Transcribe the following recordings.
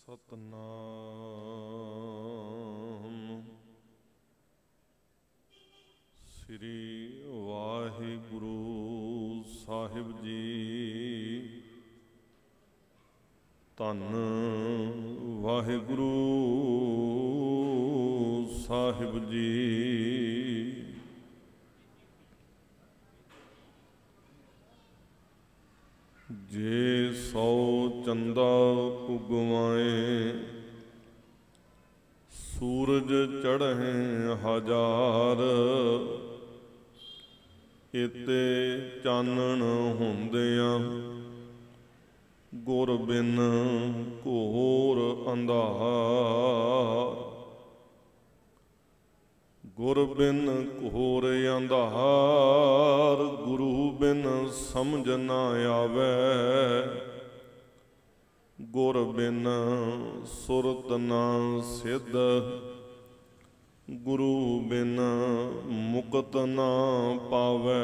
सतनाम श्री वाहिगुरु साहिब जी। धन वाहिगुरु साहिब जी। जे सौ चंदा उगवाए सूरज चढ़े हजार, इते चानण होंदियां गुर बिन घोर अंधार। गुर बिन घोर अंधार, गुरु बिन समझ ना आवे। गुर बिन सुरत ना सिद्ध, गुरु बिन मुकत ना पावे।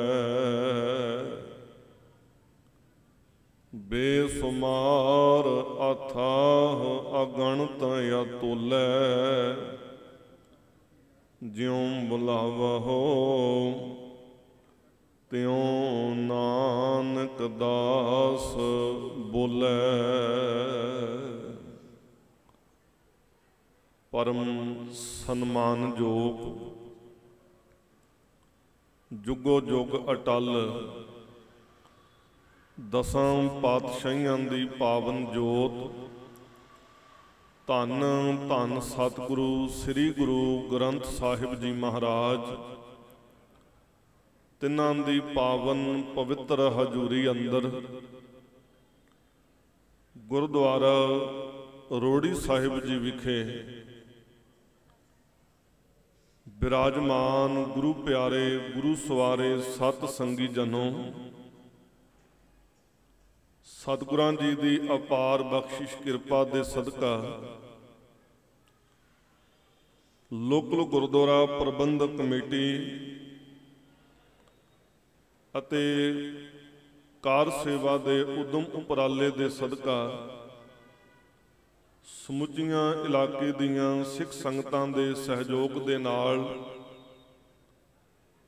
बेसुमार अथाह अगणत अतुलै, ज्यों बुलावहो त्यों नानक दास बोलै। परम सन्मानयोग जुगो जुग अटल दसां पातशाहियां दी पावन जोत। धन धन सतगुरु श्री गुरु ग्रंथ साहिब जी महाराज, तिन्हां दी पावन पवित्र हजूरी अंदर गुरुद्वारा रोड़ी साहिब जी विखे विराजमान गुरु प्यारे गुरु सवारे सत संगी जनों, सतगुरां जी की अपार बख्शिश कृपा दे सदका लोकल गुरुद्वारा प्रबंधक कमेटी अते कार सेवा दे उदम उपराले दे सदका समुचियां इलाके दियां सिख संगतां दे सहयोग दे नाल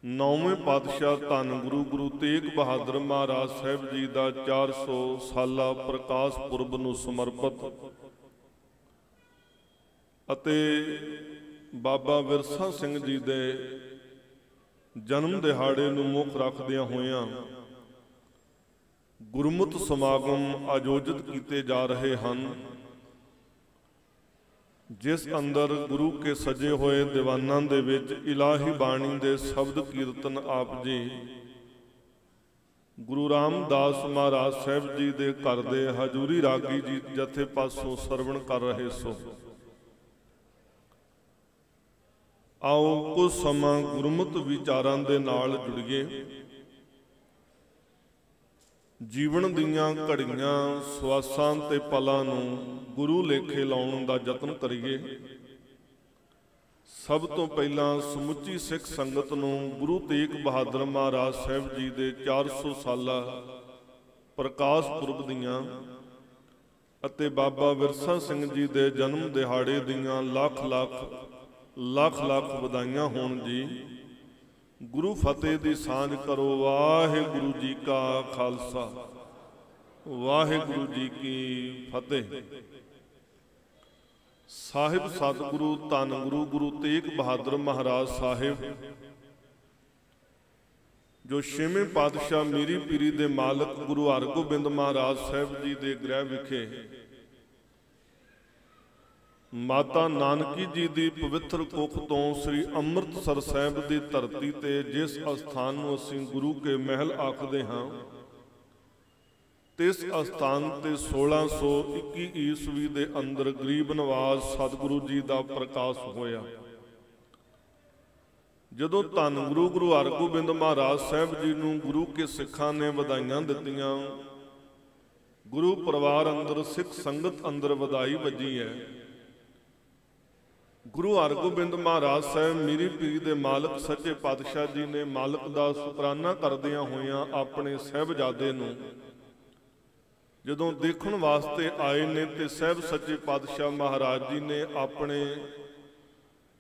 नौवें पातशाह धन गुरु गुरु तेग बहादुर महाराज साहिब जी का 400 साला प्रकाश पुरब नूं समर्पित अते बाबा विरसा सिंह जी दे जन्म दिहाड़े नूं मुख रखदियां होइयां गुरमुत समागम आयोजित किए जा रहे हैं, जिस अंदर गुरु के सजे हुए दीवानां दे विच इलाही बाणी दे शब्द कीर्तन आप जी गुरु रामदास महाराज साहिब जी दे घर दे हजूरी रागी जी जथे पासों सरवण कर रहे सो। आओ कुछ समा गुरमुत विचारां दे नाल जुड़िए, जीवन दीयां घड़ियां सवासां ते पलां नूं गुरु लेखे लाउण दा यतन करिए। सब तो पहलां समुची सिख संगत नूं गुरु तेग बहादुर महाराज साहिब जी दे 400 साला प्रकाश पुरब दीयां अते बाबा विरसा सिंह जी दे जन्म दिहाड़े दीयां लख लख वधाइयां होण जी। गुरु फतेह दी सांझ करो। वाहिगुरु जी का खालसा वाहिगुरु जी की फतेह। साहिब सतगुरु धन गुरु गुरु तेग बहादुर महाराज साहिब जो छेवें पातशाह मीरी पीरी दे मालक गुरु हरगोबिंद महाराज साहिब जी दे गृह विखे माता नानकी जी की पवित्र कुख तो श्री अमृतसर साहिब की धरती ते जिस अस्थान नूं असीं गुरु के महल आखदे हां, तिस अस्थान ते 1621 ईस्वी दे अंदर गरीब नवाज सतगुरु जी का प्रकाश होया। जदों धन गुरु गुरु हरगोबिंद महाराज साहिब जी नूं गुरु के सिखां ने वधाइयां दित्तियां, गुरु परिवार अंदर सिख संगत अंदर वधाई वजी है। गुरु हरगोबिंद महाराज साहब मीरी पीरी दे मालक सच्चे पातशाह जी ने मालक का शुकराना करदियां होइयां अपने साहबजादे नूं ਜਦੋਂ ਦੇਖਣ ਵਾਸਤੇ ਆਏ ਨੇ ਤੇ ਸਾਹਿਬ ਸੱਚੇ ਪਾਤਸ਼ਾਹ ਮਹਾਰਾਜ ਜੀ ਨੇ ਆਪਣੇ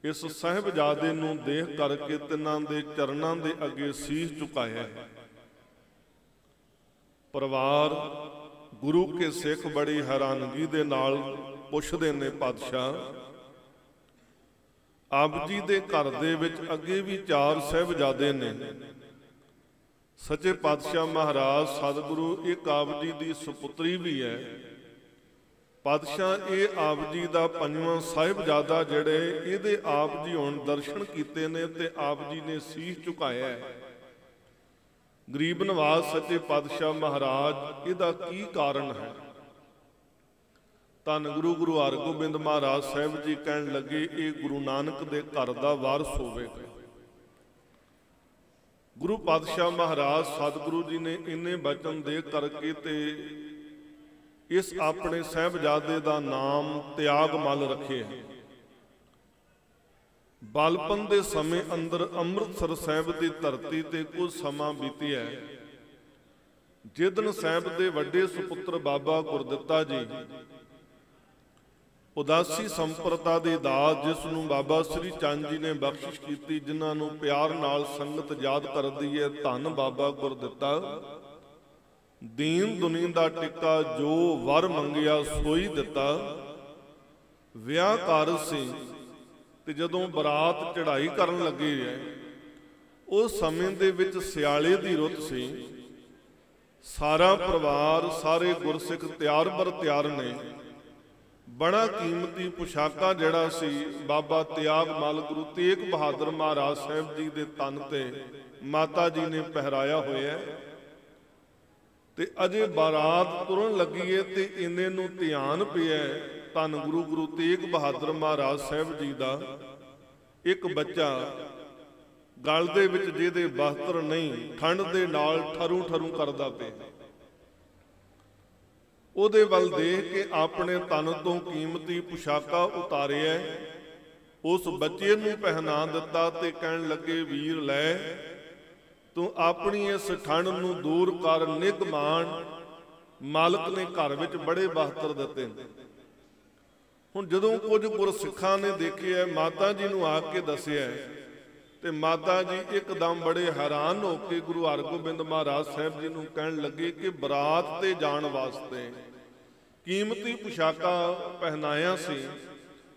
ਇਸ ਸਾਹਿਬਜ਼ਾਦੇ ਨੂੰ ਦੇਖ ਕਰਕੇ ਤਿੰਨਾਂ ਦੇ ਚਰਨਾਂ ਦੇ ਅੱਗੇ ਸੀਸ ਝੁਕਾਇਆ। ਪਰਿਵਾਰ ਗੁਰੂ ਕੇ ਸਿੱਖ ਬੜੀ ਹੈਰਾਨਗੀ ਦੇ ਨਾਲ ਪੁੱਛਦੇ ਨੇ, ਪਾਤਸ਼ਾਹ ਆਪ ਜੀ ਦੇ ਘਰ ਦੇ ਵਿੱਚ ਅੱਗੇ ਵੀ 4 ਸਾਹਿਬਜ਼ਾਦੇ ਨੇ, ਸੱਚੇ ਪਾਤਸ਼ਾਹ ਮਹਾਰਾਜ ਸਤਿਗੁਰੂ ਇੱਕ ਆਪ ਜੀ ਦੀ ਸੁਪੁੱਤਰੀ ਵੀ ਹੈ। ਪਾਤਸ਼ਾਹ ਇਹ ਆਪ ਜੀ ਦਾ 5ਵਾਂ ਸਾਹਿਬਜ਼ਾਦਾ ਜਿਹੜੇ ਇਹਦੇ ਆਪ ਜੀ ਹੁਣ ਦਰਸ਼ਨ ਕੀਤੇ ਨੇ ਤੇ ਆਪ ਜੀ ਨੇ ਸੀਸ ਝੁਕਾਇਆ ਹੈ। ਗਰੀਬ ਨਵਾਜ਼ ਸੱਚੇ ਪਾਤਸ਼ਾਹ ਮਹਾਰਾਜ ਇਹਦਾ ਕੀ ਕਾਰਨ ਹੈ? ਧੰਨ ਗੁਰੂ ਹਰਗੋਬਿੰਦ ਮਹਾਰਾਜ ਸਾਹਿਬ ਜੀ ਕਹਿਣ ਲੱਗੇ, ਇਹ ਗੁਰੂ ਨਾਨਕ ਦੇ ਘਰ ਦਾ ਵਾਰਸ ਹੋਵੇਗਾ। ਗੁਰੂ ਪਾਤਸ਼ਾਹ ਮਹਾਰਾਜ ਸਤਿਗੁਰੂ ਜੀ ਨੇ ਇੰਨੇ ਬਚਨ ਦੇ ਕਰਕੇ ਤੇ ਇਸ ਆਪਣੇ ਸਾਹਿਬਜ਼ਾਦੇ ਦਾ ਨਾਮ ਤਿਆਗਮਲ ਰੱਖਿਆ। ਬਾਲਪਨ ਦੇ ਸਮੇਂ ਅੰਦਰ ਅੰਮ੍ਰਿਤਸਰ ਸਾਹਿਬ ਦੀ ਧਰਤੀ ਤੇ ਕੁਝ ਸਮਾਂ ਬੀਤਿਆ। ਜਿਦਨ ਸਾਹਿਬ ਦੇ ਵੱਡੇ ਸੁਪੁੱਤਰ ਬਾਬਾ ਗੁਰਦਿੱਤਾ ਜੀ ਉਦਾਸੀ ਸੰਪਰਦਾ ਦੀ ਦਾਤ, ਜਿਸ ਨੂੰ ਬਾਬਾ ਸ੍ਰੀ ਚੰਦ ਜੀ ਨੇ ਬਖਸ਼ਿਸ਼ ਕੀਤੀ, ਜਿਨ੍ਹਾਂ ਨੂੰ ਪਿਆਰ ਨਾਲ ਸੰਗਤ ਯਾਦ ਕਰਦੀ ਹੈ, ਧੰਨ ਬਾਬਾ ਗੁਰਦਿੱਤਾ, ਦੀਨ ਦੁਨੀ ਦਾ ਟਿੱਕਾ ਜੋ ਵਰ ਮੰਗਿਆ ਸੋਈ ਦਿੱਤਾ। ਵਿਆਹ ਕਾਰਜ ਸੀ ਤੇ ਜਦੋਂ ਬਰਾਤ ਚੜ੍ਹਾਈ ਕਰਨ ਲੱਗੀ ਹੈ, ਉਸ ਸਮੇਂ ਦੇ ਵਿੱਚ ਸਿਆਲੇ ਦੀ ਰੁੱਤ ਸੀ। ਸਾਰਾ ਪਰਿਵਾਰ, ਸਾਰੇ ਗੁਰਸਿੱਖ ਤਿਆਰ ਬਰ ਤਿਆਰ ਨੇ। ਬੜਾ ਕੀਮਤੀ ਪੁਸ਼ਾਕਾ ਜਿਹੜਾ ਸੀ ਬਾਬਾ ਤਿਆਗਮਲ ਗੁਰੂ ਤੇਗ ਬਹਾਦਰ ਮਹਾਰਾਜ ਸਾਹਿਬ ਜੀ ਦੇ ਤਨ ਤੇ ਮਾਤਾ ਜੀ ਨੇ ਪਹਿਰਾਇਆ ਹੋਇਆ ਤੇ ਅਜੇ ਬਾਰਾਤ ਤੁਰਨ ਲੱਗੀ ਹੈ ਤੇ ਇੰਨੇ ਨੂੰ ਧਿਆਨ ਪਿਆ ਧੰਨ ਗੁਰੂ ਤੇਗ ਬਹਾਦਰ ਮਹਾਰਾਜ ਸਾਹਿਬ ਜੀ ਦਾ ਇੱਕ ਬੱਚਾ ਗਲ ਦੇ ਵਿੱਚ ਜਿਹਦੇ ਬਸਤਰ ਨਹੀਂ, ਠੰਡ ਦੇ ਨਾਲ ਠਰੂ ਠਰੂ ਕਰਦਾ ਪਿਆ। ਉਹਦੇ ਵੱਲ ਦੇਖ ਕੇ ਆਪਣੇ ਤਨ ਤੋਂ ਕੀਮਤੀ ਪੁਸ਼ਾਕਾ ਉਤਾਰਿਆ, ਉਸ ਬੱਚੇ ਨੂੰ ਪਹਿਨਾ ਦਿੱਤਾ ਤੇ ਕਹਿਣ ਲੱਗੇ, ਵੀਰ ਲੈ ਤੂੰ ਆਪਣੀ ਇਸ ਠੰਡ ਨੂੰ ਦੂਰ ਕਰ, ਨਿੱਘ ਮਾਣ, ਮਾਲਕ ਨੇ ਘਰ ਵਿੱਚ ਬੜੇ ਬਸਤਰ ਦਿੱਤੇ। ਹੁਣ ਜਦੋਂ ਕੁਝ ਗੁਰਸਿੱਖਾਂ ਨੇ ਦੇਖਿਆ, ਮਾਤਾ ਜੀ ਨੂੰ ਆ ਕੇ ਦੱਸਿਆ ਤੇ ਮਾਤਾ ਜੀ ਇੱਕਦਮ ਬੜੇ ਹੈਰਾਨ ਹੋ ਕੇ ਗੁਰੂ ਹਰਗੋਬਿੰਦ ਮਹਾਰਾਜ ਸਾਹਿਬ ਜੀ ਨੂੰ ਕਹਿਣ ਲੱਗੇ ਕਿ ਬਰਾਤ ਤੇ ਜਾਣ ਵਾਸਤੇ ਕੀਮਤੀ ਪੁਸ਼ਾਕਾ ਪਹਿਨਾਇਆ ਸੀ,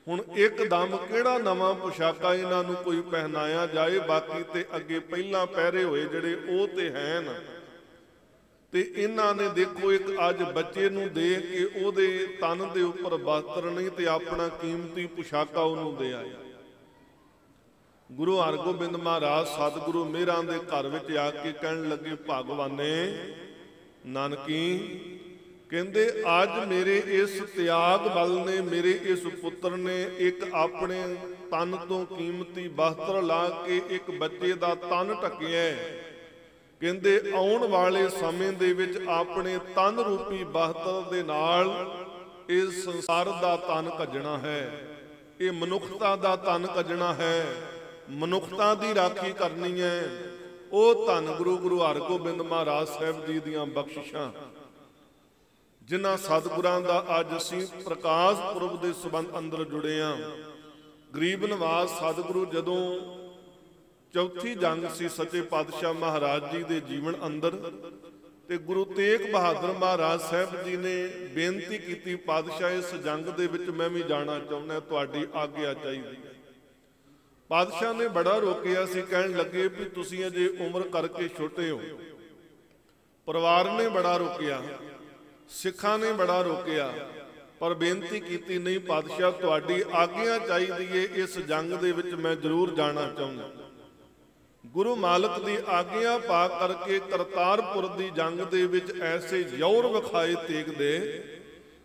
ਹੁਣ ਇੱਕਦਮ ਕਿਹੜਾ ਨਵਾਂ ਪੁਸ਼ਾਕਾ ਇਹਨਾਂ ਨੂੰ ਕੋਈ ਪਹਿਨਾਇਆ ਜਾਏ? ਬਾਕੀ ਤੇ ਅੱਗੇ ਪਹਿਲਾਂ ਪਹਿਰੇ ਹੋਏ ਜਿਹੜੇ ਉਹ ਤੇ ਹਨ, ਤੇ ਇਹਨਾਂ ਨੇ ਦੇਖੋ ਇੱਕ ਅੱਜ ਬੱਚੇ ਨੂੰ ਦੇਖ ਕੇ ਉਹਦੇ ਤਨ ਦੇ ਉੱਪਰ ਬਸਤਰ ਨਹੀਂ ਤੇ ਆਪਣਾ ਕੀਮਤੀ ਪੁਸ਼ਾਕਾ ਉਹਨੂੰ ਦੇ ਆਏ। ਗੁਰੂ ਹਰਗੋਬਿੰਦ ਮਹਾਰਾਜ ਸਤਿਗੁਰੂ ਮੇਹਰਾਂ ਦੇ ਘਰ ਵਿੱਚ ਆ ਕੇ ਕਹਿਣ ਲੱਗੇ, ਭਗਵਾਨੇ ਨਾਨਕੀ, ਕਹਿੰਦੇ ਅੱਜ ਮੇਰੇ ਇਸ ਤਿਆਗ ਬਲ ਨੇ, ਮੇਰੇ ਇਸ ਪੁੱਤਰ ਨੇ ਇੱਕ ਆਪਣੇ ਤਨ ਤੋਂ ਕੀਮਤੀ ਬਸਤਰ ਲਾ ਕੇ ਇੱਕ ਬੱਚੇ ਦਾ ਤਨ ਢੱਕਿਆ। ਕਹਿੰਦੇ ਆਉਣ ਵਾਲੇ ਸਮੇਂ ਦੇ ਵਿੱਚ ਆਪਣੇ ਤਨ ਰੂਪੀ ਬਸਤਰ ਦੇ ਨਾਲ ਇਸ ਸੰਸਾਰ ਦਾ ਤਨ ਕੱਜਣਾ ਹੈ, ਇਹ ਮਨੁੱਖਤਾ ਦਾ ਤਨ ਕੱਜਣਾ ਹੈ, ਮਨੁੱਖਤਾ ਦੀ ਰਾਖੀ ਕਰਨੀ ਹੈ। ਉਹ ਧੰਨ ਗੁਰੂ ਹਰਗੋਬਿੰਦ ਮਹਾਰਾਜ ਸਾਹਿਬ ਜੀ ਦੀਆਂ ਬਖਸ਼ਿਸ਼ਾਂ, ਜਿਨ੍ਹਾਂ ਸਤਿਗੁਰਾਂ ਦਾ ਅੱਜ ਅਸੀਂ ਪ੍ਰਕਾਸ਼ ਪੁਰਬ ਦੇ ਸੰਬੰਧ ਅੰਦਰ ਜੁੜੇ ਹਾਂ। ਗਰੀਬ ਨਵਾਜ਼ ਸਤਿਗੁਰੂ ਜਦੋਂ ਚੌਥੀ ਜੰਗ ਸੀ ਸੱਚੇ ਪਾਤਸ਼ਾਹ ਮਹਾਰਾਜ ਜੀ ਦੇ ਜੀਵਨ ਅੰਦਰ, ਤੇ ਗੁਰੂ ਤੇਗ ਬਹਾਦਰ ਮਹਾਰਾਜ ਸਾਹਿਬ ਜੀ ਨੇ ਬੇਨਤੀ ਕੀਤੀ, ਪਾਤਸ਼ਾਹ ਇਸ ਜੰਗ ਦੇ ਵਿੱਚ ਮੈਂ ਵੀ ਜਾਣਾ ਚਾਹੁੰਦਾ, ਤੁਹਾਡੀ ਆਗਿਆ ਚਾਹੀਦੀ ਹੈ। ਪਾਤਸ਼ਾਹ ਨੇ ਬੜਾ ਰੋਕਿਆ ਸੀ, ਕਹਿਣ ਲੱਗੇ ਵੀ ਤੁਸੀਂ ਅਜੇ ਉਮਰ ਕਰਕੇ ਛੋਟੇ ਹੋ। ਪਰਿਵਾਰ ਨੇ ਬੜਾ ਰੋਕਿਆ, ਸਿੱਖਾਂ ਨੇ ਬੜਾ ਰੋਕਿਆ, ਪਰ ਬੇਨਤੀ ਕੀਤੀ, ਨਹੀਂ ਪਾਤਸ਼ਾਹ ਤੁਹਾਡੀ ਆਗਿਆ ਚਾਹੀਦੀ ਹੈ, ਇਸ ਜੰਗ ਦੇ ਵਿੱਚ ਮੈਂ ਜ਼ਰੂਰ ਜਾਣਾ ਚਾਹੁੰਦਾ। ਗੁਰੂ ਮਾਲਕ ਦੀ ਆਗਿਆ ਪਾ ਕਰਕੇ ਕਰਤਾਰਪੁਰ ਦੀ ਜੰਗ ਦੇ ਵਿੱਚ ਐਸੇ ਜ਼ੋਰ ਵਿਖਾਏ ਤੇਗ ਦੇ,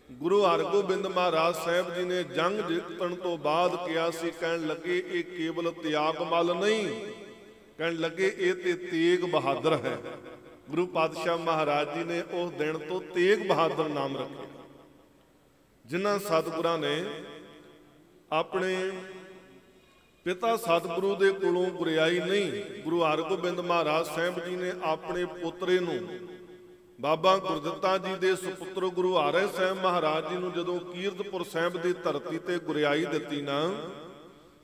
ਗੁਰੂ ਹਰਗੋਬਿੰਦ ਮਹਾਰਾਜ ਸਾਹਿਬ ਜੀ ਨੇ ਜੰਗ ਜਿੱਤਣ ਤੋਂ ਬਾਅਦ ਕਿਹਾ ਸੀ, ਕਹਿਣ ਲੱਗੇ ਇਹ ਕੇਵਲ ਤਿਆਗਮਲ ਨਹੀਂ, ਕਹਿਣ ਲੱਗੇ ਇਹ ਤੇ ਤੇਗ ਬਹਾਦਰ ਹੈ। ਗੁਰੂ ਪਾਤਸ਼ਾਹ ਮਹਾਰਾਜ ਜੀ ਨੇ ਉਸ ਦਿਨ ਤੋਂ ਤੇਗ ਬਹਾਦਰ ਨਾਮ ਰੱਖਿਆ। ਜਿਨ੍ਹਾਂ ਸਤਿਗੁਰਾਂ ਨੇ ਆਪਣੇ ਪਿਤਾ ਸਤਿਗੁਰੂ ਦੇ ਕੋਲੋਂ ਗੁਰਿਆਈ ਨਹੀਂ, ਗੁਰੂ ਹਰਗੋਬਿੰਦ ਮਹਾਰਾਜ ਸਾਹਿਬ ਜੀ ਨੇ ਆਪਣੇ ਪੋਤਰੇ ਨੂੰ ਬਾਬਾ ਗੁਰਦਿੱਤਾ ਜੀ ਦੇ ਸੁਪੁੱਤਰ ਗੁਰੂ ਹਰਿ ਸਾਹਿਬ ਮਹਾਰਾਜ ਜੀ ਨੂੰ ਜਦੋਂ ਕੀਰਤਪੁਰ ਸਾਹਿਬ ਦੀ ਧਰਤੀ ਤੇ ਗੁਰਿਆਈ ਦਿੱਤੀ ਨਾ,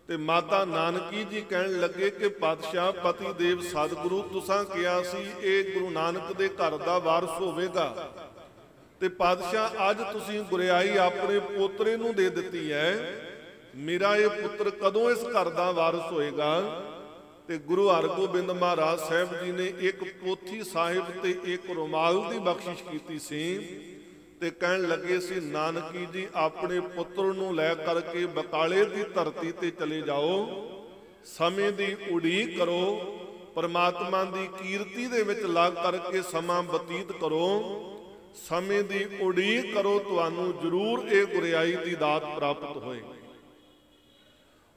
ਤੇ ਮਾਤਾ ਨਾਨਕੀ ਜੀ ਕਹਿਣ ਲੱਗੇ ਕਿ ਪਾਤਸ਼ਾਹ ਪਤੀ ਦੇਵ ਸਤਿਗੁਰੂ ਤੁਸਾਂ ਕਿਹਾ ਸੀ ਇਹ ਗੁਰੂ ਨਾਨਕ ਦੇ ਘਰ ਦਾ ਵਾਰਸ ਹੋਵੇਗਾ, ਤੇ ਪਾਤਸ਼ਾਹ ਅੱਜ ਤੁਸੀਂ ਗੁਰਿਆਈ ਆਪਣੇ ਪੋਤਰੇ ਨੂੰ ਦੇ ਦਿੱਤੀ ਹੈ, ਮੇਰਾ ਇਹ ਪੁੱਤਰ ਕਦੋਂ ਇਸ ਘਰ ਦਾ ਵਾਰਸ ਹੋਏਗਾ? ਤੇ ਗੁਰੂ ਹਰਗੋਬਿੰਦ ਮਹਾਰਾਜ ਸਾਹਿਬ ਜੀ ਨੇ ਇੱਕ ਪੋਥੀ ਸਾਹਿਬ ਤੇ ਇੱਕ ਰੁਮਾਲ ਦੀ ਬਖਸ਼ਿਸ਼ ਕੀਤੀ ਸੀ, ਤੇ ਕਹਿਣ ਲੱਗੇ ਸੀ ਨਾਨਕੀ ਜੀ ਆਪਣੇ ਪੁੱਤਰ ਨੂੰ ਲੈ ਕਰਕੇ ਬਕਾਲੇ ਦੀ ਧਰਤੀ ਤੇ ਚਲੇ ਜਾਓ, ਸਮੇਂ ਦੀ ਉਡੀਕ ਕਰੋ, ਪਰਮਾਤਮਾ ਦੀ ਕੀਰਤੀ ਦੇ ਵਿੱਚ ਲੱਗ ਕਰਕੇ ਸਮਾਂ ਬਤੀਤ ਕਰੋ, ਸਮੇਂ ਦੀ ਉਡੀਕ ਕਰੋ, ਤੁਹਾਨੂੰ ਜ਼ਰੂਰ ਇਹ ਗੁਰਿਆਈ ਦੀ ਦਾਤ ਪ੍ਰਾਪਤ ਹੋਏਗੀ।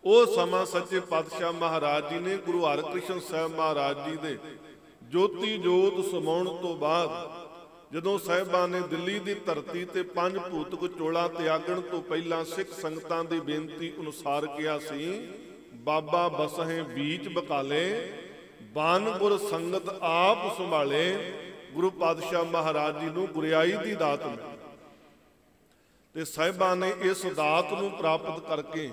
ਉਹ ਸਮਾਂ ਸੱਚੇ ਪਾਤਸ਼ਾਹ ਮਹਾਰਾਜ ਜੀ ਨੇ ਗੁਰੂ ਹਰਕ੍ਰਿਸ਼ਨ ਸਾਹਿਬ ਮਹਾਰਾਜ ਜੀ ਦੇ ਜੋਤੀ ਜੋਤ ਸਮਾਉਣ ਤੋਂ ਬਾਅਦ, ਜਦੋਂ ਸਾਹਿਬਾਂ ਨੇ ਦਿੱਲੀ ਦੀ ਧਰਤੀ ਤੇ ਪੰਜ ਭੂਤਕ ਚੋਲਾ ਤਿਆਗਣ ਤੋਂ ਪਹਿਲਾਂ ਸਿੱਖ ਸੰਗਤਾਂ ਦੀ ਬੇਨਤੀ ਅਨੁਸਾਰ ਕਿਹਾ ਸੀ, ਬਾਬਾ ਬਸਹੇ ਬੀਚ ਬਕਾਲੇ, ਬਾਨ ਗੁਰ ਸੰਗਤ ਆਪ ਸੰਭਾਲੇ, ਗੁਰੂ ਪਾਤਸ਼ਾਹ ਮਹਾਰਾਜ ਜੀ ਨੂੰ ਗੁਰਿਆਈ ਦੀ ਦਾਤ ਮਿਲੀ। ਤੇ ਸਾਹਿਬਾਂ ਨੇ ਇਸ ਦਾਤ ਨੂੰ ਪ੍ਰਾਪਤ ਕਰਕੇ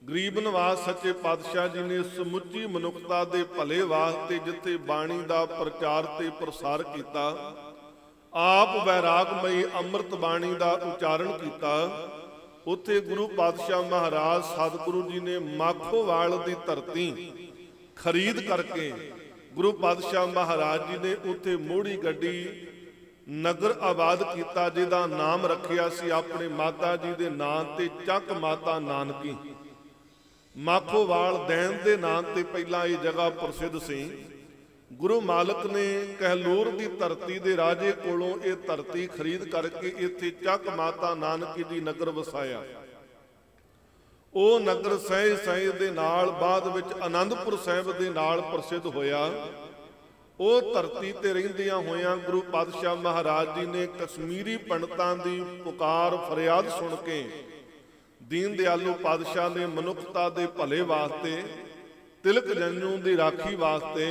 ਗਰੀਬ ਨਵਾਜ਼ ਸੱਚੇ ਪਾਤਸ਼ਾਹ ਜੀ ਨੇ ਸਮੁੱਚੀ ਮਨੁੱਖਤਾ ਦੇ ਭਲੇ ਵਾਸਤੇ ਜਿੱਥੇ ਬਾਣੀ ਦਾ ਪ੍ਰਚਾਰ ਤੇ ਪ੍ਰਸਾਰ ਕੀਤਾ, ਆਪ ਵੈਰਾਗਮਈ ਅੰਮ੍ਰਿਤ ਬਾਣੀ ਦਾ ਉਚਾਰਨ ਕੀਤਾ, ਉੱਥੇ ਗੁਰੂ ਪਾਤਸ਼ਾਹ ਮਹਾਰਾਜ ਸਤਿਗੁਰੂ ਜੀ ਨੇ ਮਾਖੋਵਾਲ ਦੀ ਧਰਤੀ ਖਰੀਦ ਕਰਕੇ ਗੁਰੂ ਪਾਤਸ਼ਾਹ ਮਹਾਰਾਜ ਜੀ ਨੇ ਉੱਥੇ ਮੋੜੀ ਗੱਡੀ ਨਗਰ ਆਬਾਦ ਕੀਤਾ, ਜਿਹਦਾ ਨਾਮ ਰੱਖਿਆ ਸੀ ਆਪਣੇ ਮਾਤਾ ਜੀ ਦੇ ਨਾਂ ਤੇ ਚੱਕ ਮਾਤਾ ਨਾਨਕੀ। ਮਾਖੋਵਾਲ ਦੈਣ ਦੇ ਨਾਂ ਤੇ ਪਹਿਲਾਂ ਇਹ ਜਗ੍ਹਾ ਪ੍ਰਸਿੱਧ ਸੀ। ਗੁਰੂ ਮਾਲਕ ਨੇ ਕਹਿਲੂਰ ਦੀ ਧਰਤੀ ਦੇ ਰਾਜੇ ਕੋਲੋਂ ਇਹ ਧਰਤੀ ਖਰੀਦ ਕਰਕੇ ਇੱਥੇ ਚੱਕ ਮਾਤਾ ਨਾਨਕੀ ਦੀ ਨਗਰ ਵਸਾਇਆ। ਉਹ ਨਗਰ ਸਹਿ ਸਹਿ ਦੇ ਨਾਲ ਬਾਅਦ ਵਿੱਚ ਆਨੰਦਪੁਰ ਸਾਹਿਬ ਦੇ ਨਾਲ ਪ੍ਰਸਿੱਧ ਹੋਇਆ। ਉਹ ਧਰਤੀ ਤੇ ਰਹਿੰਦਿਆਂ ਹੋਇਆਂ ਗੁਰੂ ਪਾਤਸ਼ਾਹ ਮਹਾਰਾਜ ਜੀ ਨੇ ਕਸ਼ਮੀਰੀ ਪੰਡਤਾਂ ਦੀ ਪੁਕਾਰ ਫਰਿਆਦ ਸੁਣ ਕੇ ਦੀਨ ਦਿਆਲੂ ਪਾਤਸ਼ਾਹ ਨੇ ਮਨੁੱਖਤਾ ਦੇ ਭਲੇ ਵਾਸਤੇ, ਤਿਲਕ ਜੰਜੂ ਦੀ ਰਾਖੀ ਵਾਸਤੇ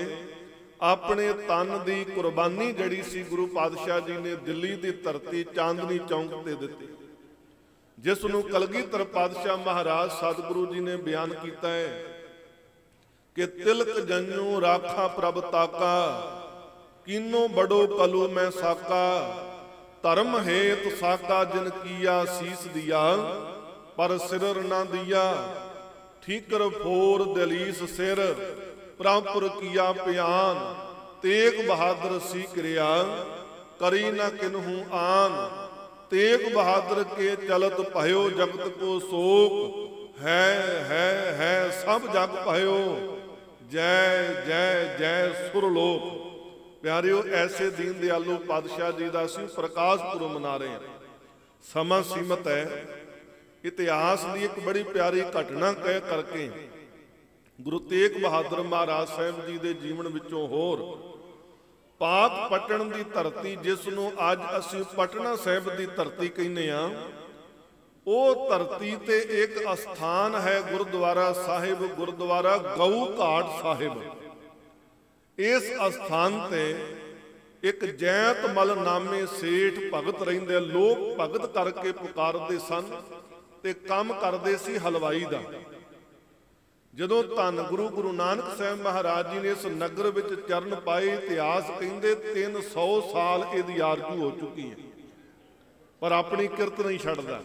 ਆਪਣੇ ਤਨ ਦੀ ਕੁਰਬਾਨੀ ਜਿਹੜੀ ਸੀ ਗੁਰੂ ਪਾਤਸ਼ਾਹ ਜੀ ਨੇ ਦਿੱਲੀ ਦੀ ਧਰਤੀ ਚਾਂਦਨੀ ਚੌਂਕ ਤੇ ਦਿੱਤੀ, ਜਿਸ ਨੂੰ ਕਲਗੀਧਰ ਪਾਤਸ਼ਾਹ ਮਹਾਰਾਜ ਸਤਿਗੁਰੂ ਜੀ ਨੇ ਬਿਆਨ ਕੀਤਾ ਹੈ ਕਿ ਤਿਲਕ ਜੰਜੂ ਰਾਖਾ ਪ੍ਰਭ ਤਾਕਾ, ਕੀਨੋ ਬੜੋ ਕਲੂ ਮੈਂ ਸਾਕਾ, ਧਰਮ ਹੇਤ ਸਾਕਾ ਜਿਨ ਕੀਆ ਸੀਸ ਦਿਆ, ਪਰ ਸਿਰ ਨਾ ਦਿਆ, ਠੀਕਰ ਫੋਰ ਦਲੀਸ ਸਿਰ, ਪ੍ਰਭੁਰ ਕੀਆ ਪਿਆਨ, ਤੇਗ ਬਹਾਦਰ ਸੀ ਕਿਰਿਆ, ਕਰੀ ਨਾ ਕਿਨਹੂ ਆਨ, ਤੇਗ ਬਹਾਦਰ ਕੇ ਚਲਤ ਭਇਓ ਜਗਤ ਕੋ ਸੋਕ, ਹੈ ਸਭ ਜਗ ਭਇਓ, ਜੈ ਜੈ ਜੈ ਸੁਰਲੋਕ। ਪਿਆਰਿਓ, ਐਸੇ ਦੀਨ ਦਿਆਲੂ ਪਾਤਸ਼ਾਹ ਜੀ ਦਾ ਅਸੀਂ ਪ੍ਰਕਾਸ਼ ਪੁਰਬ ਮਨਾ ਰਹੇ ਹਾਂ। ਸਮਾਂ ਸੀਮਤ ਹੈ। ਇਤਿਹਾਸ ਦੀ ਇੱਕ ਬੜੀ ਪਿਆਰੀ ਘਟਨਾ ਕਹਿ ਕਰਕੇ ਗੁਰੂ ਤੇਗ ਬਹਾਦਰ ਮਹਾਰਾਜ ਸਾਹਿਬ ਜੀ ਦੇ ਜੀਵਨ ਵਿੱਚੋਂ ਹੋਰ ਪਾਕ ਪਟਨ ਦੀ ਧਰਤੀ, ਜਿਸ ਨੂੰ ਅੱਜ ਅਸੀਂ ਪਟਨਾ ਸਾਹਿਬ ਦੀ ਧਰਤੀ ਕਹਿੰਦੇ ਆ, ਉਹ ਧਰਤੀ ਤੇ ਇੱਕ ਅਸਥਾਨ ਹੈ ਗੁਰਦੁਆਰਾ ਸਾਹਿਬ, ਗੁਰਦੁਆਰਾ ਗਊ ਘਾਟ ਸਾਹਿਬ। ਇਸ ਅਸਥਾਨ ਤੇ ਇੱਕ ਜੈਤ ਮਲ ਨਾਮੇ ਸੇਠ ਭਗਤ ਰਹਿੰਦੇ, ਲੋਕ ਭਗਤ ਕਰਕੇ ਪੁਕਾਰਦੇ ਸਨ ਤੇ ਕੰਮ ਕਰਦੇ ਸੀ ਹਲਵਾਈ ਦਾ। ਜਦੋਂ ਧੰਨ ਗੁਰੂ ਨਾਨਕ ਸਾਹਿਬ ਮਹਾਰਾਜ ਜੀ ਨੇ ਇਸ ਨਗਰ ਵਿੱਚ ਚਰਨ ਪਾਏ, ਇਤਿਹਾਸ ਕਹਿੰਦੇ 300 ਸਾਲ ਇਹਦੀ ਆਰਜ਼ੂ ਹੋ ਚੁੱਕੀ ਹੈ, ਪਰ ਆਪਣੀ ਕਿਰਤ ਨਹੀਂ ਛੱਡਦਾ,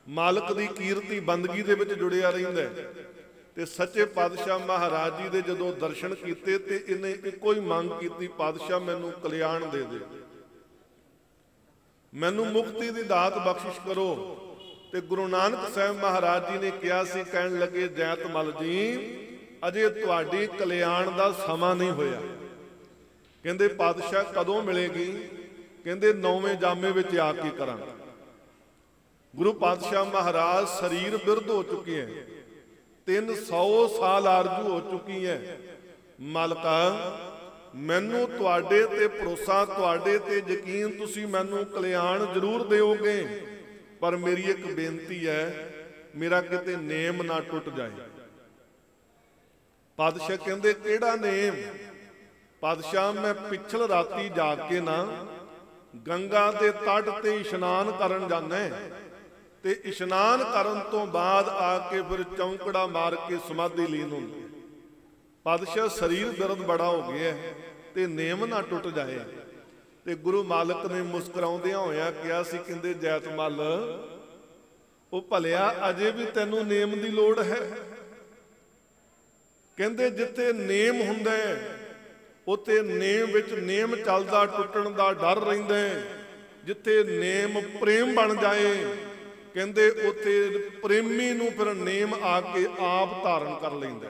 ਮਾਲਕ ਦੀ ਕੀਰਤੀ ਬੰਦਗੀ ਦੇ ਵਿੱਚ ਜੁੜਿਆ ਰਹਿੰਦਾ। ਤੇ ਸੱਚੇ ਪਾਤਸ਼ਾਹ ਮਹਾਰਾਜ ਜੀ ਦੇ ਜਦੋਂ ਦਰਸ਼ਨ ਕੀਤੇ ਤੇ ਇਹਨੇ ਇੱਕੋ ਹੀ ਮੰਗ ਕੀਤੀ, ਪਾਤਸ਼ਾਹ ਮੈਨੂੰ ਕਲਿਆਣ ਦੇ ਦੇ, ਮੈਨੂੰ ਮੁਕਤੀ ਦੀ ਦਾਤ ਬਖਸ਼ਿਸ਼ ਕਰੋ। ਤੇ ਗੁਰੂ ਨਾਨਕ ਸਾਹਿਬ ਮਹਾਰਾਜ ਜੀ ਨੇ ਕਿਹਾ ਸੀ, ਕਹਿਣ ਲੱਗੇ ਜੈਤਮਲ ਜੀ ਅਜੇ ਤੁਹਾਡੀ ਕਲਿਆਣ ਦਾ ਸਮਾਂ ਨਹੀਂ ਹੋਇਆ। ਕਹਿੰਦੇ ਪਾਤਸ਼ਾਹ ਕਦੋਂ ਮਿਲੇਗੀ? ਕਹਿੰਦੇ 9ਵੇਂ ਜਾਮੇ ਵਿੱਚ ਆ ਕੇ ਕਰਾਂਗੇ। ਗੁਰੂ ਪਾਤਸ਼ਾਹ ਮਹਾਰਾਜ ਸਰੀਰ ਬਿਰਧ ਹੋ ਚੁੱਕੇ ਹੈ, 300 ਸਾਲ ਆਰਜ਼ੂ ਹੋ ਚੁੱਕੀ ਹੈ। ਮਾਲਕਾ ਮੈਨੂੰ ਤੁਹਾਡੇ ਤੇ ਭਰੋਸਾ, ਤੁਹਾਡੇ ਤੇ ਯਕੀਨ, ਤੁਸੀਂ ਮੈਨੂੰ ਕਲਿਆਣ ਜ਼ਰੂਰ ਦਿਓਗੇ, ਪਰ ਮੇਰੀ ਇੱਕ ਬੇਨਤੀ ਹੈ, ਮੇਰਾ ਕਿਤੇ ਨੇਮ ਨਾ ਟੁੱਟ ਜਾਏ। ਪਾਤਸ਼ਾਹ ਕਹਿੰਦੇ ਕਿਹੜਾ ਨੇਮ? ਪਾਤਸ਼ਾਹ ਮੈਂ ਪਿਛਲ ਰਾਤੀ ਜਾਗ ਕੇ ਨਾ ਗੰਗਾ ਦੇ ਤੱਟ ਤੇ ਇਸ਼ਨਾਨ ਕਰਨ ਜਾਂਦਾ ਤੇ ਇਸ਼ਨਾਨ ਕਰਨ ਤੋਂ ਬਾਅਦ ਆ ਕੇ ਫਿਰ ਚੌਂਕੜਾ ਮਾਰ ਕੇ ਸਮਾਧੀ ਲੀਨ ਹੁੰਦੀ। ਪਾਤਸ਼ਾਹ ਸਰੀਰ ਦਰਦ ਬੜਾ ਹੋ ਗਿਆ ਤੇ ਨੇਮ ਨਾ ਟੁੱਟ ਜਾਏ। ਤੇ ਗੁਰੂ ਮਾਲਕ ਨੇ ਮੁਸਕਰਾਉਂਦਿਆਂ ਹੋਇਆਂ ਕਿਹਾ ਸੀ, ਕਹਿੰਦੇ ਜੈਤਮਲ ਉਹ ਭਲਿਆ ਅਜੇ ਵੀ ਤੈਨੂੰ ਨੇਮ ਦੀ ਲੋੜ ਹੈ। ਕਹਿੰਦੇ ਜਿੱਥੇ ਨੇਮ ਹੁੰਦਾ ਉੱਥੇ ਨੇਮ ਵਿੱਚ ਨੇਮ ਚੱਲਦਾ ਟੁੱਟਣ ਦਾ ਡਰ ਰਹਿੰਦਾ। ਜਿੱਥੇ ਨੇਮ ਪ੍ਰੇਮ ਬਣ ਜਾਏ ਕਹਿੰਦੇ ਉੱਥੇ ਪ੍ਰੇਮੀ ਨੂੰ ਫਿਰ ਨੇਮ ਆ ਕੇ ਆਪ ਧਾਰਨ ਕਰ ਲੈਂਦਾ।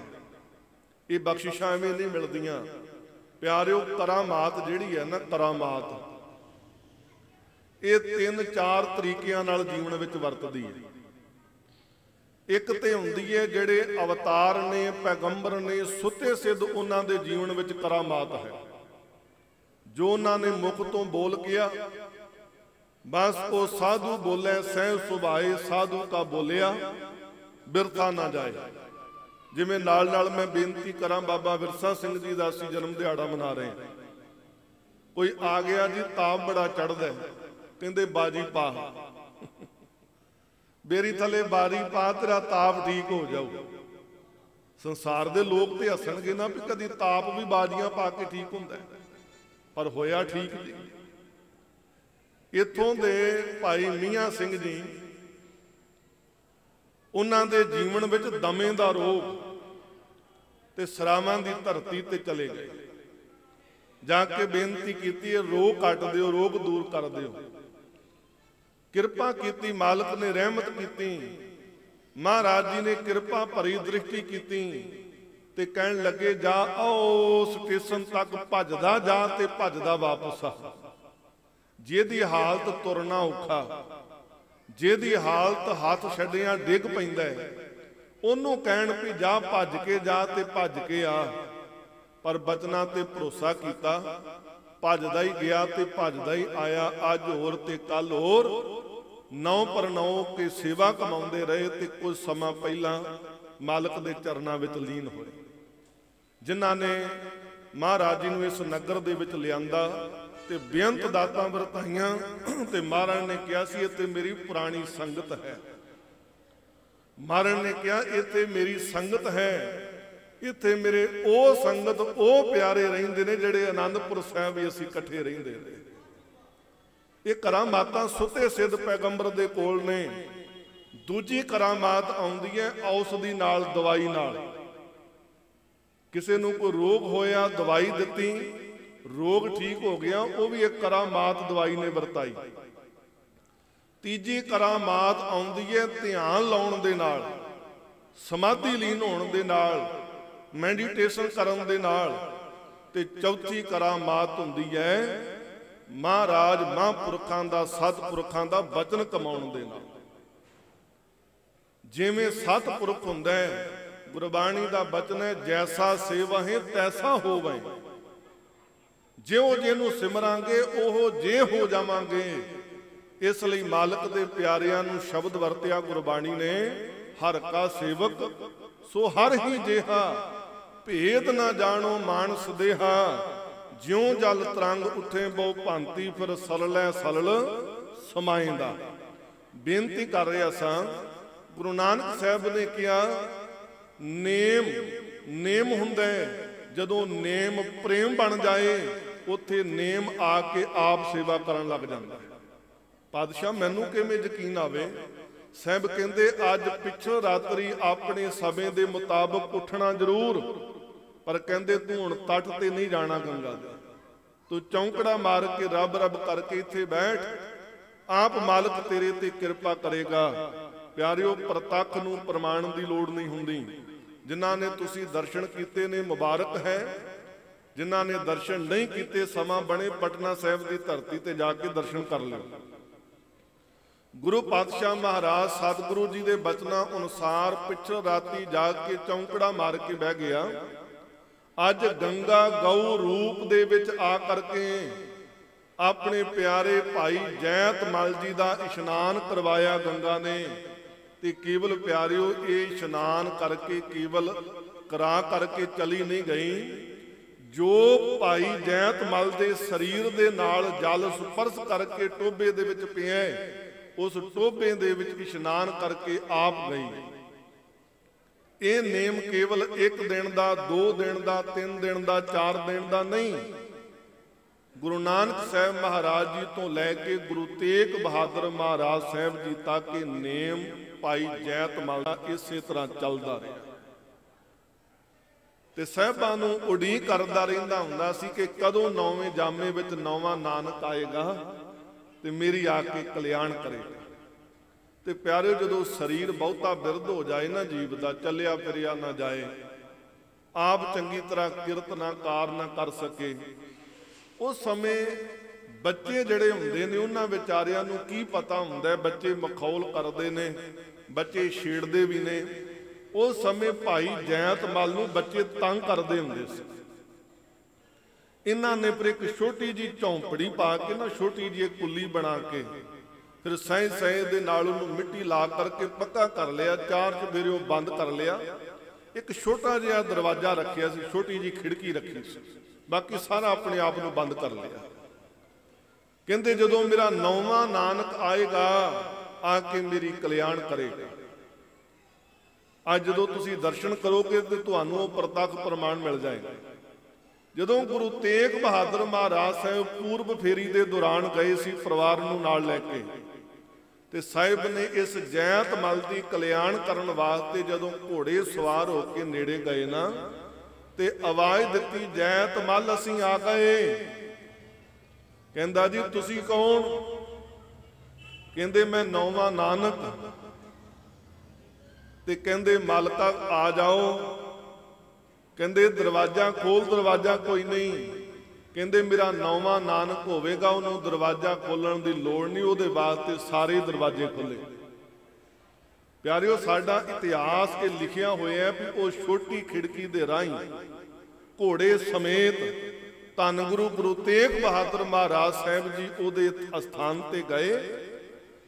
ਇਹ ਬਖਸ਼ਿਸ਼ਾਂ ਐਵੇਂ ਨਹੀਂ ਮਿਲਦੀਆਂ ਪਿਆਰਿਓ। ਕਰਾਮਾਤ ਜਿਹੜੀ ਹੈ ਨਾ, ਕਰਾਮਾਤ ਇਹ 3-4 ਤਰੀਕਿਆਂ ਨਾਲ ਜੀਵਨ ਵਿੱਚ ਵਰਤਦੀ ਹੈ। ਇੱਕ ਤੇ ਹੁੰਦੀ ਹੈ ਜਿਹੜੇ ਅਵਤਾਰ ਨੇ, ਪੈਗੰਬਰ ਨੇ, ਸੁੱਤੇ ਸਿੱਧ ਉਹਨਾਂ ਦੇ ਜੀਵਨ ਵਿੱਚ ਕਰਾਮਾਤ ਹੈ। ਜੋ ਉਹਨਾਂ ਨੇ ਮੁਖ ਤੋਂ ਬੋਲ ਗਿਆ ਬਸ ਉਹ ਸਾਧੂ ਬੋਲੇ ਸਹਿ ਸੁਭਾਏ, ਸਾਧੂ ਕਾ ਬੋਲਿਆ ਬਿਰਥਾ ਨਾ ਜਾਏ। ਜਿਵੇਂ ਨਾਲ ਨਾਲ ਮੈਂ ਬੇਨਤੀ ਕਰਾਂ, ਬਾਬਾ ਵਿਰਸਾ ਸਿੰਘ ਜੀ ਦਾ ਅਸੀਂ ਜਨਮ ਦਿਹਾੜਾ ਮਨਾ ਰਹੇ ਹਾਂ। ਕੋਈ ਆ ਗਿਆ ਜੀ ਤਾਪ ਬੜਾ ਚੜ੍ਹਦਾ, ਕਹਿੰਦੇ ਬਾਜੀ ਪਾ, ਬੇਰੀ ਥੱਲੇ ਬਾਰੀ ਪਾ, ਤੇਰਾ ਤਾਪ ਠੀਕ ਹੋ ਜਾਊ। ਸੰਸਾਰ ਦੇ ਲੋਕ ਤੇ ਹੱਸਣਗੇ ਨਾ ਵੀ ਕਦੀ ਤਾਪ ਵੀ ਬਾਜੀਆਂ ਪਾ ਕੇ ਠੀਕ ਹੁੰਦਾ, ਪਰ ਹੋਇਆ ਠੀਕ ਨਹੀਂ। ਇੱਥੋਂ ਦੇ ਭਾਈ ਮੀਆਂ ਸਿੰਘ ਜੀ, ਉਹਨਾਂ ਦੇ ਜੀਵਨ ਵਿੱਚ ਦਮੇ ਦਾ ਰੋਗ ਤੇ ਸਰਾਵਾਂ ਦੀ ਧਰਤੀ ਤੇ ਚਲੇ ਗਏ। ਜਾ ਕੇ ਬੇਨਤੀ ਕੀਤੀ, ਰੋਗ ਕੱਟ ਦਿਓ, ਰੋਗ ਦੂਰ ਕਰ ਦਿਓ। ਕਿਰਪਾ ਕੀਤੀ, ਮਾਲਕ ਨੇ ਰਹਿਮਤ ਕੀਤੀ। ਮਹਾਰਾਜ ਜੀ ਨੇ ਕਿਰਪਾ ਭਰੀ ਦ੍ਰਿਸ਼ਟੀ ਕੀਤੀ ਤੇ ਕਹਿਣ ਲੱਗੇ ਜਾ ਉਹ ਸਟੇਸ਼ਨ ਤੱਕ ਭੱਜਦਾ ਜਾ ਤੇ ਭੱਜਦਾ ਵਾਪਸ ਆ। ਜਿਹਦੀ ਹਾਲਤ ਤੁਰਨਾ ਔਖਾ, ਜਿਹਦੀ ਹਾਲਤ ਹੱਥ ਛੱਡਿਆਂ ਡਿੱਗ ਪੈਂਦਾ ਉਹਨੂੰ ਕਹਿਣ ਵੀ ਜਾ ਭੱਜ ਕੇ ਜਾ ਤੇ ਭੱਜ ਕੇ ਆ। ਪਰ ਬਚਨਾਂ ਤੇ ਭਰੋਸਾ ਕੀਤਾ, ਭੱਜਦਾ ਹੀ ਗਿਆ ਤੇ ਭੱਜਦਾ ਹੀ ਆਇਆ। ਅੱਜ ਹੋਰ ਤੇ ਕੱਲ ਹੋਰ, 9 ਪਰ 9 ਕੇ ਸੇਵਾ ਕਮਾਉਂਦੇ ਰਹੇ ਤੇ ਕੁਝ ਸਮਾਂ ਪਹਿਲਾਂ ਮਾਲਕ ਦੇ ਚਰਨਾਂ ਵਿੱਚ ਲੀਨ ਹੋਏ। ਜਿਨ੍ਹਾਂ ਨੇ ਮਹਾਰਾਜ ਜੀ ਨੂੰ ਇਸ ਨਗਰ ਦੇ ਵਿੱਚ ਲਿਆਂਦਾ ਤੇ ਬੇਅੰਤ ਦਾਤਾਂ ਵਰਤਾਈਆਂ ਤੇ ਮਹਾਰਾਜ ਨੇ ਕਿਹਾ ਸੀ ਇਹ ਤੇ ਮੇਰੀ ਪੁਰਾਣੀ ਸੰਗਤ ਹੈ। ਮਹਾਰਾਜ ਨੇ ਕਿਹਾ ਇਹ ਤੇ ਮੇਰੀ ਸੰਗਤ ਹੈ, ਇੱਥੇ ਮੇਰੇ ਉਹ ਸੰਗਤ ਉਹ ਪਿਆਰੇ ਰਹਿੰਦੇ ਨੇ ਜਿਹੜੇ ਆਨੰਦਪੁਰ ਸਾਹਿਬ ਵੀ ਅਸੀਂ ਇਕੱਠੇ ਰਹਿੰਦੇ ਨੇ। ਇਹ ਕਰਾਮਾਤਾਂ ਸੁੱਤੇ ਸਿੱਧ ਪੈਗੰਬਰ ਦੇ ਕੋਲ ਨੇ। ਦੂਜੀ ਕਰਾਮਾਤ ਆਉਂਦੀ ਹੈ ਔਸ਼ਧੀ ਨਾਲ, ਦਵਾਈ ਨਾਲ। ਕਿਸੇ ਨੂੰ ਕੋਈ ਰੋਗ ਹੋਇਆ, ਦਵਾਈ ਦਿੱਤੀ, ਰੋਗ ਠੀਕ ਹੋ ਗਿਆ, ਉਹ ਵੀ ਇੱਕ ਕਰਾਮਾਤ ਦਵਾਈ ਨੇ ਵਰਤਾਈ। ਤੀਜੀ ਕਰਾਮਾਤ ਆਉਂਦੀ ਹੈ ਧਿਆਨ ਲਾਉਣ ਦੇ ਨਾਲ, ਸਮਾਧੀ ਲੀਨ ਹੋਣ ਦੇ ਨਾਲ, ਮੈਡੀਟੇਸ਼ਨ ਕਰਨ ਦੇ ਨਾਲ। ਤੇ ਚੌਥੀ ਕਰਾਮਾਤ ਹੁੰਦੀ ਹੈ ਮਹਾਰਾਜ ਮਹਾਂਪੁਰਖਾਂ ਦਾ, ਸਤਿਪੁਰਖਾਂ ਦਾ ਬਚਨ ਕਮਾਉਣ ਦੇ ਨਾਲ। ਜਿਵੇਂ ਸਤਿਪੁਰਖ ਹੁੰਦਾ ਹੈ, ਗੁਰਬਾਣੀ ਦਾ ਬਚਨ ਹੈ ਜੈਸਾ ਸੇਵਹਿ ਤੈਸਾ ਹੋਵੈ। ਜਿਉਂ ਜਿਹਨੂੰ ਸਿਮਰਾਂਗੇ ਉਹ ਜੇ ਹੋ ਜਾਵਾਂਗੇ। ਇਸ ਲਈ ਮਾਲਕ ਦੇ ਪਿਆਰਿਆਂ ਨੂੰ ਸ਼ਬਦ ਵਰਤਿਆ ਗੁਰਬਾਣੀ ਨੇ, ਹਰ ਕਾ ਸੇਵਕ ਸੋ ਹਰ ਹੀ ਜਿਹਾ, ਭੇਦ ਨਾ ਜਾਣੋ ਮਾਨਸ ਦੇਹਾ। ਜਿਉਂ ਜਲ ਤਰੰਗ ਉੱਠੇ ਬਹੁ ਭਾਂਤੀ, ਫਿਰ ਸਲਲੈ ਸਲਲ ਸਮਾਏਂਦਾ। ਬੇਨਤੀ ਕਰ ਰਿਹਾ ਸਾਂ, ਗੁਰੂ ਨਾਨਕ ਸਾਹਿਬ ਨੇ ਕਿਹਾ ਨੇਮ ਹੁੰਦਾ ਜਦੋਂ ਨੇਮ ਪ੍ਰੇਮ ਬਣ ਜਾਏ ਉੱਥੇ ਨੇਮ ਆ ਕੇ ਆਪ ਸੇਵਾ ਕਰਨ ਲੱਗ ਜਾਂਦਾ। ਪਾਤਸ਼ਾਹ ਮੈਨੂੰ ਕਿਵੇਂ ਯਕੀਨ ਆਵੇ? ਸਾਹਿਬ ਕਹਿੰਦੇ ਅੱਜ ਪਿਛੋਂ ਰਾਤਰੀ ਆਪਣੇ ਸਮੇਂ ਦੇ ਮੁਤਾਬਕ ਉੱਠਣਾ ਜ਼ਰੂਰ, ਪਰ ਕਹਿੰਦੇ ਤੂੰ ਹੁਣ ਤੱਟ ਤੇ ਨਹੀਂ ਜਾਣਾ ਗੰਗਾ ਦੇ, ਤੂੰ ਚੌਂਕੜਾ ਮਾਰ ਕੇ ਰੱਬ ਰੱਬ ਕਰਕੇ ਇੱਥੇ ਬੈਠ, ਆਪ ਮਾਲਕ ਤੇਰੇ ਤੇ ਕਿਰਪਾ ਕਰੇਗਾ। ਪਿਆਰਿਓ, ਪ੍ਰਤੱਖ ਨੂੰ ਪ੍ਰਮਾਣ ਦੀ ਲੋੜ ਨਹੀਂ ਹੁੰਦੀ। ਜਿਨ੍ਹਾਂ ਨੇ ਤੁਸੀਂ ਦਰਸ਼ਨ ਕੀਤੇ ਨੇ ਮੁਬਾਰਕ ਹੈ, ਜਿਨ੍ਹਾਂ ਨੇ ਦਰਸ਼ਨ ਨਹੀਂ ਕੀਤੇ ਸਮਾਂ ਬਣੇ ਪਟਨਾ ਸਾਹਿਬ ਦੀ ਧਰਤੀ ਤੇ ਜਾ ਕੇ ਦਰਸ਼ਨ ਕਰ ਲਿਓ। ਗੁਰੂ ਪਾਤਸ਼ਾਹ ਮਹਾਰਾਜ ਸਤਿਗੁਰੂ ਜੀ ਦੇ ਬਚਨਾਂ ਅਨੁਸਾਰ ਪਿਛੋਂ ਰਾਤੀ ਜਾ ਕੇ ਚੌਂਕੜਾ ਮਾਰ ਕੇ ਬਹਿ ਗਿਆ। ਅੱਜ ਗੰਗਾ ਗਊ ਰੂਪ ਦੇ ਵਿੱਚ ਆ ਕਰਕੇ ਆਪਣੇ ਪਿਆਰੇ ਭਾਈ ਜੈਤ ਮਲ ਜੀ ਦਾ ਇਸ਼ਨਾਨ ਕਰਵਾਇਆ ਗੰਗਾ ਨੇ। ਤੇ ਕੇਵਲ ਪਿਆਰਿਓ ਇਹ ਇਸ਼ਨਾਨ ਕਰਕੇ, ਕੇਵਲ ਕਰਾ ਕਰਕੇ ਚਲੀ ਨਹੀਂ ਗਈ। ਜੋ ਭਾਈ ਜੈਤ ਮਲ ਦੇ ਸਰੀਰ ਦੇ ਨਾਲ ਜਲ ਸਪਰਸ਼ ਕਰਕੇ ਟੋਭੇ ਦੇ ਵਿੱਚ ਪਿਆ, ਉਸ ਟੋਭੇ ਦੇ ਵਿੱਚ ਇਸ਼ਨਾਨ ਕਰਕੇ ਆਪ ਗਈ। ਇਹ ਨੇਮ ਕੇਵਲ 1 ਦਿਨ ਦਾ, 2 ਦਿਨ ਦਾ, 3 ਦਿਨ ਦਾ, 4 ਦਿਨ ਦਾ ਨਹੀਂ। ਗੁਰੂ ਨਾਨਕ ਸਾਹਿਬ ਮਹਾਰਾਜ ਜੀ ਤੋਂ ਲੈ ਕੇ ਗੁਰੂ ਤੇਗ ਬਹਾਦਰ ਮਹਾਰਾਜ ਸਾਹਿਬ ਜੀ ਤੱਕ ਇਹ ਨੇਮ ਭਾਈ ਜੈਤ ਮਲ ਦਾ ਇਸੇ ਤਰ੍ਹਾਂ ਚੱਲਦਾ ਰਿਹਾ। ਤੇ ਸਾਹਿਬਾਂ ਨੂੰ ਉਡੀਕ ਕਰਦਾ ਰਹਿੰਦਾ ਹੁੰਦਾ ਸੀ ਕਿ ਕਦੋਂ 9ਵੇਂ ਜਾਮੇ ਵਿੱਚ 9ਵਾਂ ਨਾਨਕ ਆਏਗਾ ਤੇ ਮੇਰੀ ਆ ਕੇ ਕਲਿਆਣ ਕਰੇਗਾ। ਤੇ ਪਿਆਰਿਓ, ਜਦੋਂ ਸਰੀਰ ਬਹੁਤਾ ਬਿਰਧ ਹੋ ਜਾਏ ਨਾ, ਜੀਵ ਦਾ ਚੱਲਿਆ ਫਿਰਿਆ ਨਾ ਜਾਏ, ਆਪ ਚੰਗੀ ਤਰ੍ਹਾਂ ਕਿਰਤ ਨਾ ਕਾਰ ਨਾ ਕਰ ਸਕੇ, ਉਸ ਸਮੇਂ ਬੱਚੇ ਜਿਹੜੇ ਹੁੰਦੇ ਨੇ ਉਹਨਾਂ ਵਿਚਾਰਿਆਂ ਨੂੰ ਕੀ ਪਤਾ ਹੁੰਦਾ, ਬੱਚੇ ਮਖੌਲ ਕਰਦੇ ਨੇ, ਬੱਚੇ ਛੇੜਦੇ ਵੀ ਨੇ। ਉਸ ਸਮੇਂ ਭਾਈ ਜੈਤ ਮਲ ਨੂੰ ਬੱਚੇ ਤੰਗ ਕਰਦੇ ਹੁੰਦੇ ਸੀ। ਇਹਨਾਂ ਨੇ ਫਿਰ ਇੱਕ ਛੋਟੀ ਜੀ ਝੌਂਪੜੀ ਪਾ ਕੇ ਨਾ, ਛੋਟੀ ਜੀ ਕੁੱਲੀ ਬਣਾ ਕੇ, ਫਿਰ ਸਹਿ ਦੇ ਨਾਲ ਉਹਨੂੰ ਮਿੱਟੀ ਲਾ ਕਰਕੇ ਪੱਕਾ ਕਰ ਲਿਆ, 4 ਚੁਫੇਰੇ ਉਹ ਬੰਦ ਕਰ ਲਿਆ। ਇੱਕ ਛੋਟਾ ਜਿਹਾ ਦਰਵਾਜ਼ਾ ਰੱਖਿਆ ਸੀ, ਛੋਟੀ ਜੀ ਖਿੜਕੀ ਰੱਖੀ ਸੀ, ਬਾਕੀ ਸਾਰਾ ਆਪਣੇ ਆਪ ਨੂੰ ਬੰਦ ਕਰ ਲਿਆ। ਕਹਿੰਦੇ ਜਦੋਂ ਮੇਰਾ 9ਵਾਂ ਨਾਨਕ ਆਏਗਾ ਆ ਕੇ ਮੇਰੀ ਕਲਿਆਣ ਕਰੇਗਾ। ਅੱਜ ਜਦੋਂ ਤੁਸੀਂ ਦਰਸ਼ਨ ਕਰੋਗੇ ਤੇ ਤੁਹਾਨੂੰ ਉਹ ਪ੍ਰਤੱਖ ਪ੍ਰਮਾਣ ਮਿਲ ਜਾਏਗਾ। ਜਦੋਂ ਗੁਰੂ ਤੇਗ ਬਹਾਦਰ ਮਹਾਰਾਜ ਸਾਹਿਬ ਪੂਰਬ ਫੇਰੀ ਦੇ ਦੌਰਾਨ ਗਏ ਸੀ ਪਰਿਵਾਰ ਨੂੰ ਨਾਲ ਲੈ ਕੇ, ਤੇ ਸਾਹਿਬ ਨੇ ਇਸ ਜੈਤ ਮਲ ਦੀ ਕਲਿਆਣ ਕਰਨ ਵਾਸਤੇ ਜਦੋਂ ਘੋੜੇ ਸਵਾਰ ਹੋ ਕੇ ਨੇੜੇ ਗਏ ਨਾ, ਤੇ ਆਵਾਜ਼ ਦਿੱਤੀ, ਜੈਤ ਮਲ ਅਸੀਂ ਆ ਗਏ। ਕਹਿੰਦਾ ਜੀ ਤੁਸੀਂ ਕੌਣ? ਕਹਿੰਦੇ ਮੈਂ 9ਵਾਂ ਨਾਨਕ। ਤੇ ਕਹਿੰਦੇ ਮਾਲਕਾ ਆ ਜਾਓ। ਕਹਿੰਦੇ ਦਰਵਾਜ਼ਾ ਖੋਲ। ਦਰਵਾਜ਼ਾ ਕੋਈ ਨਹੀਂ। ਕਹਿੰਦੇ ਮੇਰਾ 9ਵਾਂ ਨਾਨਕ ਹੋਵੇਗਾ, ਉਹਨੂੰ ਦਰਵਾਜ਼ਾ ਖੋਲਣ ਦੀ ਲੋੜ ਨਹੀਂ, ਉਹਦੇ ਵਾਸਤੇ ਸਾਰੇ ਦਰਵਾਜ਼ੇ ਖੁੱਲੇ। ਪਿਆਰਿਓ, ਸਾਡਾ ਇਤਿਹਾਸ ਇਹ ਲਿਖਿਆ ਹੋਇਆ ਵੀ ਉਹ ਛੋਟੀ ਖਿੜਕੀ ਦੇ ਰਾਹੀਂ ਘੋੜੇ ਸਮੇਤ ਧੰਨ ਗੁਰੂ ਤੇਗ ਬਹਾਦਰ ਮਹਾਰਾਜ ਸਾਹਿਬ ਜੀ ਉਹਦੇ ਅਸਥਾਨ ਤੇ ਗਏ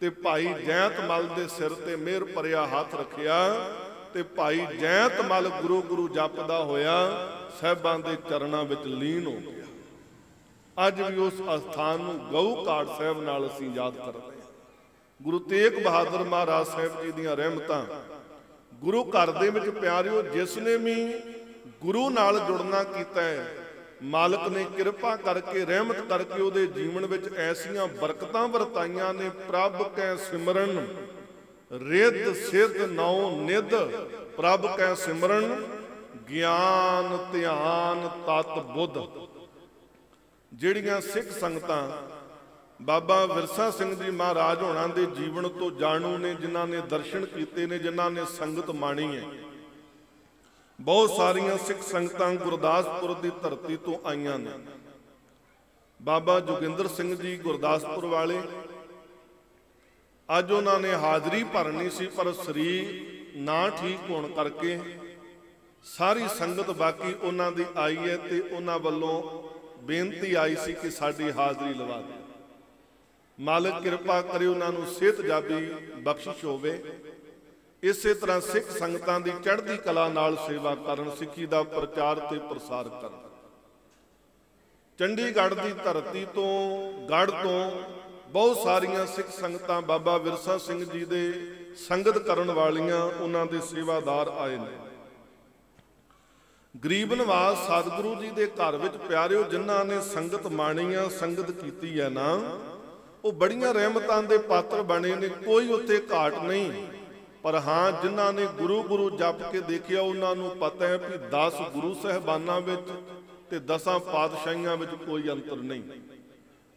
ਤੇ ਭਾਈ ਜੈਤ ਮਲ ਦੇ ਸਿਰ ਤੇ ਮਿਹਰ ਭਰਿਆ ਹੱਥ ਰੱਖਿਆ ਤੇ ਭਾਈ ਜੈਤ ਮਲ ਗੁਰੂ ਜਪਦਾ ਹੋਇਆ ਸਾਹਿਬਾਂ ਦੇ ਚਰਨਾਂ ਵਿੱਚ ਲੀਨ ਹੋ ਗਿਆ। ਅੱਜ ਵੀ ਉਸ ਅਸਥਾਨ ਨੂੰ ਗਊ ਕਾੜ ਸਾਹਿਬ ਨਾਲ ਅਸੀਂ ਯਾਦ ਕਰਦੇ ਹਾਂ। ਗੁਰੂ ਤੇਗ ਬਹਾਦਰ ਮਹਾਰਾਜ ਸਾਹਿਬ ਜੀ ਦੀਆਂ ਰਹਿਮਤਾਂ ਗੁਰੂ ਘਰ ਦੇ ਵਿੱਚ। ਪਿਆਰਿਓ, ਜਿਸ ਨੇ ਵੀ ਗੁਰੂ ਨਾਲ ਜੁੜਨਾ ਕੀਤਾ ਹੈ, ਮਾਲਕ ਨੇ ਕਿਰਪਾ ਕਰਕੇ ਰਹਿਮਤ ਕਰਕੇ ਉਹਦੇ ਜੀਵਨ ਵਿੱਚ ਐਸੀਆਂ ਬਰਕਤਾਂ ਵਰਤਾਈਆਂ ਨੇ। ਪ੍ਰਭ ਕੈ ਸਿਮਰਨ ਰਿੱਧ ਸਿੱਧ ਨੌ ਨਿਧ, ਪ੍ਰਭ ਕੈ ਸਿਮਰਨ ਗਿਆਨ ਧਿਆਨ ਤਤ ਬੁੱਧ। ਜਿਹੜੀਆਂ ਸਿੱਖ ਸੰਗਤਾਂ ਬਾਬਾ ਵਿਰਸਾ ਸਿੰਘ ਜੀ ਮਹਾਰਾਜ ਹੋਣਾ ਦੇ ਜੀਵਨ ਤੋਂ ਜਾਣੂ ਨੇ, ਜਿਨ੍ਹਾਂ ਨੇ ਦਰਸ਼ਨ ਕੀਤੇ ਨੇ, ਜਿਨ੍ਹਾਂ ਨੇ ਸੰਗਤ ਮਾਣੀ ਹੈ, ਬਹੁਤ ਸਾਰੀਆਂ ਸਿੱਖ ਸੰਗਤਾਂ ਗੁਰਦਾਸਪੁਰ ਦੀ ਧਰਤੀ ਤੋਂ ਆਈਆਂ ਨੇ। ਬਾਬਾ ਜੋਗਿੰਦਰ ਸਿੰਘ ਜੀ ਗੁਰਦਾਸਪੁਰ ਵਾਲੇ, ਅੱਜ ਉਹਨਾਂ ਨੇ ਹਾਜ਼ਰੀ ਭਰਨੀ ਸੀ, ਪਰ ਸਰੀਰ ਨਾ ਠੀਕ ਹੋਣ ਕਰਕੇ ਸਾਰੀ ਸੰਗਤ ਬਾਕੀ ਉਹਨਾਂ ਦੀ ਆਈ ਹੈ ਤੇ ਉਹਨਾਂ ਵੱਲੋਂ ਬੇਨਤੀ ਆਈ ਸੀ ਕਿ ਸਾਡੀ ਹਾਜ਼ਰੀ ਲਵਾ ਦਿਓ। ਮਾਲਕ ਕਿਰਪਾ ਕਰੇ ਉਹਨਾਂ ਨੂੰ ਸਿਹਤ ਜਾਬੀ ਬਖਸ਼ਿਸ਼ ਹੋਵੇ। ਇਸੇ ਤਰ੍ਹਾਂ ਸਿੱਖ ਸੰਗਤਾਂ ਦੀ ਚੜ੍ਹਦੀ ਕਲਾ ਨਾਲ ਸੇਵਾ ਕਰਨ, ਸਿੱਖੀ ਦਾ ਪ੍ਰਚਾਰ ਤੇ ਪ੍ਰਸਾਰ ਕਰਨ। ਚੰਡੀਗੜ੍ਹ ਦੀ ਧਰਤੀ ਤੋਂ, ਗੜ੍ਹ ਤੋਂ ਬਹੁਤ ਸਾਰੀਆਂ ਸਿੱਖ ਸੰਗਤਾਂ ਬਾਬਾ ਵਿਰਸਾ ਸਿੰਘ ਜੀ ਦੇ ਸੰਗਤ ਕਰਨ ਵਾਲੀਆਂ, ਉਹਨਾਂ ਦੇ ਸੇਵਾਦਾਰ ਆਏ ਨੇ। ਗਰੀਬ ਨਵਾਜ਼ ਸਤਿਗੁਰੂ ਜੀ ਦੇ ਘਰ ਵਿੱਚ ਪਿਆਰਿਓ, ਜਿਨ੍ਹਾਂ ਨੇ ਸੰਗਤ ਮਾਣੀਆਂ, ਸੰਗਤ ਕੀਤੀ ਹੈ ਨਾ, ਉਹ ਬੜੀਆਂ ਰਹਿਮਤਾਂ ਦੇ ਪਾਤਰ ਬਣੇ ਨੇ। ਕੋਈ ਉੱਥੇ ਘਾਟ ਨਹੀਂ। ਪਰ ਹਾਂ, ਜਿਨ੍ਹਾਂ ਨੇ ਗੁਰੂ ਜਪ ਕੇ ਦੇਖਿਆ, ਉਹਨਾਂ ਨੂੰ ਪਤਾ ਹੈ ਕਿ 10 ਗੁਰੂ ਸਾਹਿਬਾਨਾਂ ਵਿੱਚ ਤੇ 10 ਪਾਤਸ਼ਾਹੀਆਂ ਵਿੱਚ ਕੋਈ ਅੰਤਰ ਨਹੀਂ।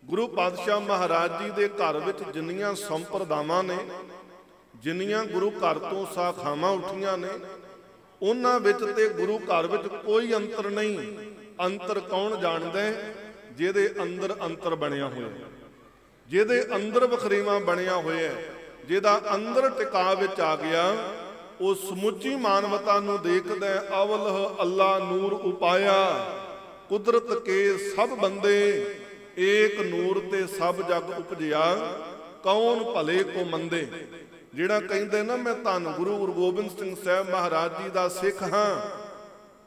ਗੁਰੂ ਪਾਤਸ਼ਾਹ ਮਹਾਰਾਜ ਜੀ ਦੇ ਘਰ ਵਿੱਚ ਜਿੰਨੀਆਂ ਸੰਪਰਦਾਵਾਂ ਨੇ, ਜਿੰਨੀਆਂ ਗੁਰੂ ਘਰ ਤੋਂ ਸਾਖਾਵਾਂ ਉੱਠੀਆਂ ਨੇ, ਉਹਨਾਂ ਵਿੱਚ ਤੇ ਗੁਰੂ ਘਰ ਵਿੱਚ ਕੋਈ ਅੰਤਰ ਨਹੀਂ। ਅੰਤਰ ਕੌਣ ਜਾਣਦਾ ਹੈ? ਜਿਹਦੇ ਅੰਦਰ ਅੰਤਰ ਬਣਿਆ ਹੋਇਆ, ਜਿਹਦੇ ਅੰਦਰ ਵਖਰੇਵਾਂ ਬਣਿਆ ਹੋਇਆ, ਜਿਹਦਾ ਅੰਦਰ ਟਿਕਾ ਵਿੱਚ ਆ ਗਿਆ, ਉਹ ਸਮੁੱਚੀ ਮਾਨਵਤਾ ਨੂੰ ਦੇਖਦਾ। ਅਵਲਹ ਅੱਲਾ ਨੂਰ ਉਪਾਇਆ, ਕੁਦਰਤ ਕੇ ਸਭ ਬੰਦੇ, ਏਕ ਨੂਰ ਤੇ ਸਭ ਜਗ ਉਪਜਿਆ, ਕੌਣ ਭਲੇ ਕੋ ਮੰਦੇ। ਜਿਹੜਾ ਕਹਿੰਦੇ ਨਾ ਮੈਂ ਧੰਨ ਗੁਰੂ ਗੋਬਿੰਦ ਸਿੰਘ ਸਾਹਿਬ ਮਹਾਰਾਜ ਜੀ ਦਾ ਸਿੱਖ ਹਾਂ,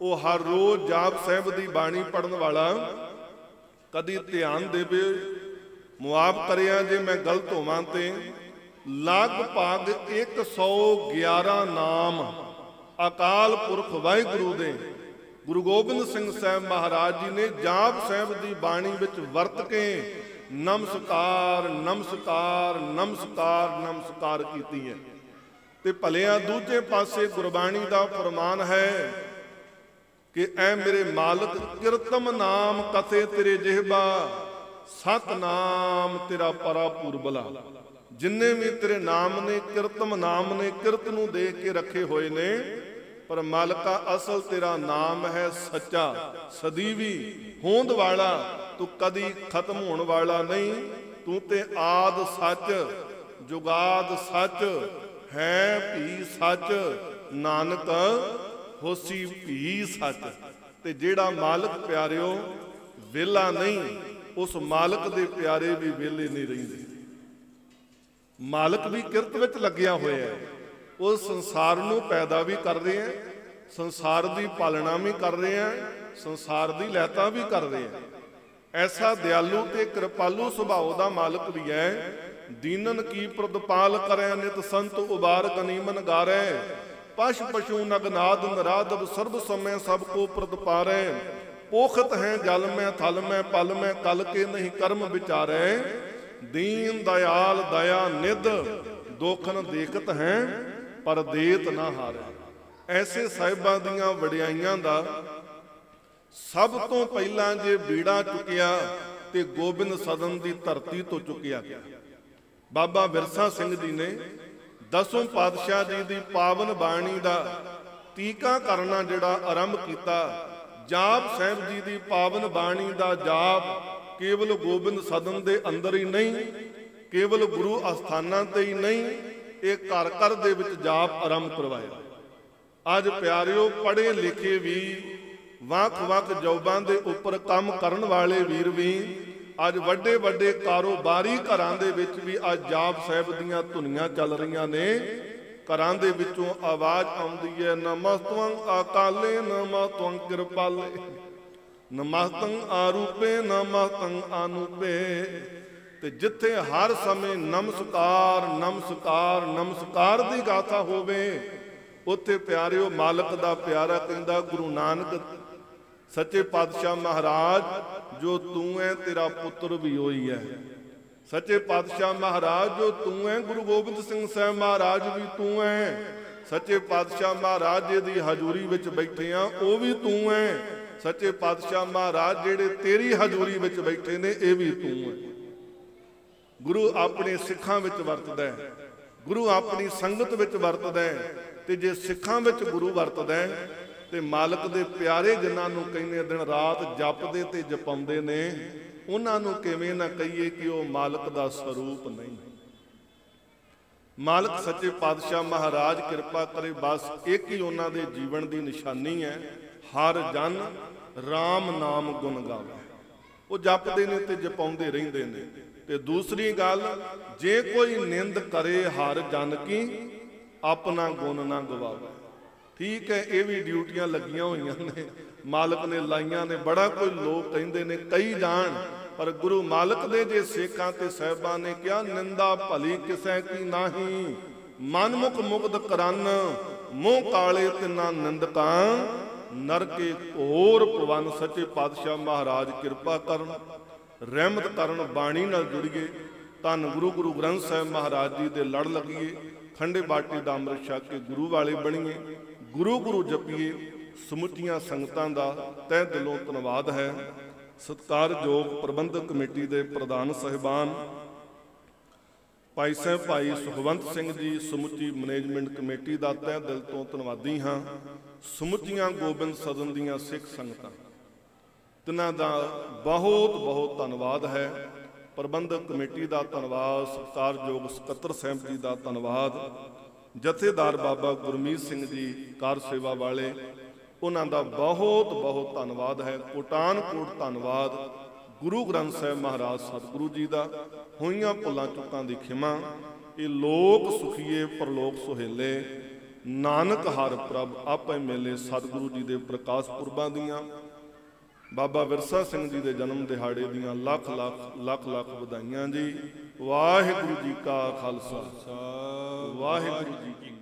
ਉਹ ਹਰ ਰੋਜ਼ ਜਾਪ ਸਾਹਿਬ ਦੀ ਬਾਣੀ ਪੜਨ ਵਾਲਾ ਕਦੀ ਧਿਆਨ ਦੇਵੇ। ਮੁਆਫ ਕਰਿਆ ਜੇ ਮੈਂ ਗਲਤ ਹੋਵਾਂ ਤੇ ਲਗਭਗ 111 ਨਾਮ ਅਕਾਲ ਪੁਰਖ ਵਾਹਿਗੁਰੂ ਦੇ ਗੁਰੂ ਗੋਬਿੰਦ ਸਿੰਘ ਸਾਹਿਬ ਮਹਾਰਾਜ ਜੀ ਨੇ ਜਾਪ ਸਾਹਿਬ ਦੀ ਬਾਣੀ ਵਿੱਚ ਵਰਤ ਕੇ ਨਮਸਕਾਰ ਨਮਸਕਾਰ ਨਮਸਕਾਰ ਨਮਸਕਾਰ ਕੀਤੀ ਹੈ। ਤੇ ਭਲਿਆ ਦੂਜੇ ਪਾਸੇ ਗੁਰਬਾਣੀ ਦਾ ਫਰਮਾਨ ਹੈ ਕਿ ਐ ਮੇਰੇ ਮਾਲਕ ਕਿਰਤਮ ਨਾਮ ਕਥੇ ਤੇਰੇ ਜਿਹਬਾ ਸਤਨਾਮ ਤੇਰਾ ਪਰਾਪੁਰ ਬਲਾ। ਜਿੰਨੇ ਵੀ ਤੇਰੇ ਨਾਮ ਨੇ ਕਿਰਤਮ ਨਾਮ ਨੇ ਕਿਰਤ ਨੂੰ ਦੇ ਕੇ ਰੱਖੇ ਹੋਏ ਨੇ, ਪਰ ਮਾਲਕਾ ਅਸਲ ਤੇਰਾ ਨਾਮ ਹੈ ਸੱਚਾ ਸਦੀਵੀ ਹੋਂਦ ਵਾਲਾ। ਤੂੰ ਕਦੀ ਖਤਮ ਹੋਣ ਵਾਲਾ ਨਹੀਂ। ਤੂੰ ਤੇ ਆਦ ਸੱਚ ਜੁਗਾਦ ਸੱਚ ਹੈ ਭੀ ਸੱਚ ਨਾਨਕ ਹੋਸੀ ਭੀ ਸੱਚ। ਤੇ ਜਿਹੜਾ ਮਾਲਕ ਪਿਆਰਿਓ ਵਿਹਲਾ ਨਹੀਂ, ਉਸ ਮਾਲਕ ਦੇ ਪਿਆਰੇ ਵੀ ਵਿਹਲੇ ਨਹੀਂ ਰਹਿੰਦੇ। ਮਾਲਕ ਵੀ ਕਿਰਤ ਵਿੱਚ ਲੱਗਿਆ ਹੋਇਆ ਹੈ। ਉਹ ਸੰਸਾਰ ਨੂੰ ਪੈਦਾ ਵੀ ਕਰ ਰਹੇ ਹੈ, ਸੰਸਾਰ ਦੀ ਪਾਲਣਾ ਵੀ ਕਰ ਰਹੇ ਹੈ, ਸੰਸਾਰ ਦੀ ਲਹਿਤਾ ਵੀ ਕਰ ਰਹੇ ਹੈ। ਐਸਾ ਦਿਆਲੂ ਤੇ ਕਿਰਪਾਲੂ ਸੁਭਾਅ ਦਾ ਮਾਲਕ ਵੀ ਹੈ। ਦੀਨਨ ਕੀ ਪ੍ਰਤਪਾਲ ਕਰੈ ਨਿਤ ਸੰਤ ਉਬਾਰ ਗਨੀਮਨ ਗਾਰੈ। ਪਸ਼ ਪਸ਼ੂ ਨਗਨਾਦ ਨਰਾਦਬ ਸਰਬ ਸਮੈ ਸਭ ਕੋ ਪ੍ਰਤਪਾਰੈ। पोखत हैं जल में थल में पल में कल के नहीं कर्म विचारे। दीन दयाल दया निध दोखन देखत हैं पर देत ना हारे। ऐसे साहिबां दियां वडियाइयां दा सब तो पहला जे बीड़ा चुकिया ते गोबिंद सदन दी धरती तो चुकिया गया। बाबा विरसा सिंह जी ने दसों पातशाह जी दी पावन बाणी दा टीका करना जिहड़ा आरंभ किया। जाप साहिब जी दी पावन बाणी दा जाप केवल गोबिंद सदन दे अंदर ही नहीं, केवल गुरु अस्थानां ते ही नहीं, ये घर घर दे विच जाप आरंभ करवाया। अज प्यारिओ पढ़े लिखे भी ਵੱਖ-ਵੱਖ ਜੌਬਾਂ ਦੇ ਉੱਪਰ ਕੰਮ ਕਰਨ ਵਾਲੇ ਵੀਰ ਵੀ ਅੱਜ ਵੱਡੇ ਵੱਡੇ ਕਾਰੋਬਾਰੀ ਘਰਾਂ ਦੇ ਵਿੱਚ ਵੀ ਅੱਜ ਜਾਪ ਸਾਹਿਬ ਦੀਆਂ ਧੁਨੀਆਂ ਚੱਲ ਰਹੀਆਂ ਨੇ। ਘਰਾਂ ਦੇ ਵਿੱਚੋਂ ਆਵਾਜ਼ ਆਉਂਦੀ ਹੈ, ਨਮਸਤਵੰ ਅਕਾਲੇ ਨਮਸਤਵੰ ਕਿਰਪਾਲੇ ਨਮਸਤੰ ਆਰੂਪੇ ਨਮਸਤੰ ਅਨੂਪੇ। ਤੇ ਜਿੱਥੇ ਹਰ ਸਮੇਂ ਨਮਸਕਾਰ ਨਮਸਕਾਰ ਨਮਸਕਾਰ ਦੀ ਗਾਥਾ ਹੋਵੇ, ਉੱਥੇ ਪਿਆਰਿਓ ਮਾਲਕ ਦਾ ਪਿਆਰਾ ਕਹਿੰਦਾ ਗੁਰੂ ਨਾਨਕ सच्चे पातशाह महाराज जो तू है तेरा पुत्र भी होई है। सच्चे पातशाह महाराज जो तू है गुरु गोबिंद सिंह साहब महाराज भी तू है। सच्चे पातशाह महाराज जी दी हजूरी विच बैठे हैं वो भी तू है। सच्चे पातशाह महाराज जेड़े तेरी हजूरी विच बैठे ने ये भी तू है। गुरु अपने सिखां विच वरतदा है, गुरु अपनी संगत विच वरतदा है। ते जे सिखां विच गुरु वरतदा है ਤੇ ਮਾਲਕ ਦੇ ਪਿਆਰੇ ਜਿਨ੍ਹਾਂ ਨੂੰ ਕਹਿੰਦੇ ਦਿਨ ਰਾਤ ਜਪਦੇ ਤੇ ਜਪਾਉਂਦੇ ਨੇ, ਉਹਨਾਂ ਨੂੰ ਕਿਵੇਂ ਨਾ ਕਹੀਏ ਕਿ ਉਹ ਮਾਲਕ ਦਾ ਸਰੂਪ ਨਹੀਂ। ਮਾਲਕ ਸੱਚੇ ਪਾਤਸ਼ਾਹ ਮਹਾਰਾਜ ਕਿਰਪਾ ਕਰੇ, ਬਸ ਇੱਕ ਹੀ ਉਹਨਾਂ ਦੇ ਜੀਵਨ ਦੀ ਨਿਸ਼ਾਨੀ ਹੈ, ਹਰ ਜਨ ਰਾਮ ਨਾਮ ਗੁਣ ਗਾਵੇ। ਉਹ ਜਪਦੇ ਨੇ ਤੇ ਜਪਾਉਂਦੇ ਰਹਿੰਦੇ ਨੇ। ਤੇ ਦੂਸਰੀ ਗੱਲ, ਜੇ ਕੋਈ ਨਿੰਦ ਕਰੇ ਹਰ ਜਨ ਕੀ ਆਪਣਾ ਗੁਣ ਨਾ ਗਵਾਵੇ। ठीक है, ये भी ड्यूटियां लगियां हुई ने, मालक ने लाइया ने। बड़ा कोई लोग कहते ने कई जान, पर गुरु मालक दे जे सिखां ते साहिबां ने क्या निंदा भली किसै की नाही। मनमुख मुग्ध करन मुँह काले तिना निंदकां नरके घोर पवन। सच्चे पातशाह महाराज किरपा करन, रहमत करन, बाणी नाल जुड़िए, धन गुरु गुरु ग्रंथ साहिब महाराज जी दे लड़ लगिए, खंडे बाटी दा अमृत छक के गुरु वाले बणीए, गुरु गुरु जपीए। समੁੱਚੀਆਂ संगतां दा तह दिलों धन्नवाद है। सत्कारयोग प्रबंधक कमेटी के प्रधान साहिबान भाई साहब भाई सुखवंत सिंह जी, समੁੱਚੀ मैनेजमेंट कमेटी का तह दिल तो धन्नवादी हाँ। समੁੱਚੀਆਂ गोबिंद सदन दीयां सिख संगतां तिन्हां दा बहुत बहुत धन्नवाद है। प्रबंधक कमेटी का धन्नवाद, सत्कारयोग सकत्तर साहब जी का धन्नवाद, जथेदार बाबा गुरमीत सिंह जी कार सेवा वाले, उन्हां दा बहुत बहुत धन्नवाद है। कोटान कोट धन्नवाद गुरु ग्रंथ साहिब महाराज सतगुरु जी का। होइयां भुलां चुकां दी खिमा। ये लोक सुखीए परलोक सुहेले, नानक हर प्रभ आपे मेले सतगुरु जी के प्रकाश पुरबां दियां, बाबा विरसा सिंह जी के जन्म दिहाड़े दियां लख लख लख लख बधाइयां जी। वाहिगुरु जी का खालसा, वाहिगुरु जी की